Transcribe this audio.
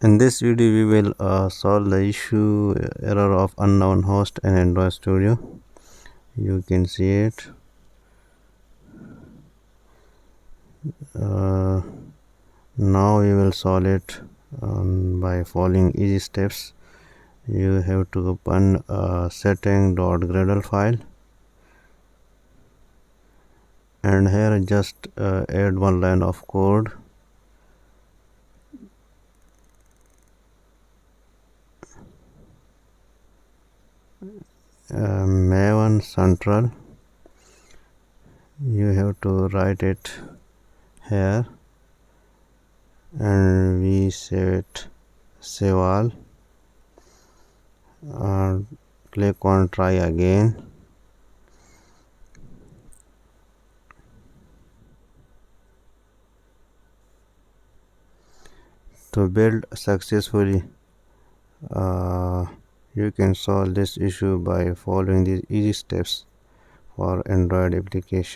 In this video, we will solve the issue error of unknown host in Android Studio. You can see it. Now we will solve it by following easy steps. You have to open setting.gradle file, and here just add one line of code. Maven central, you have to write it here, and we save all. Click on try again. To build successfully, you can solve this issue by following these easy steps for Android application.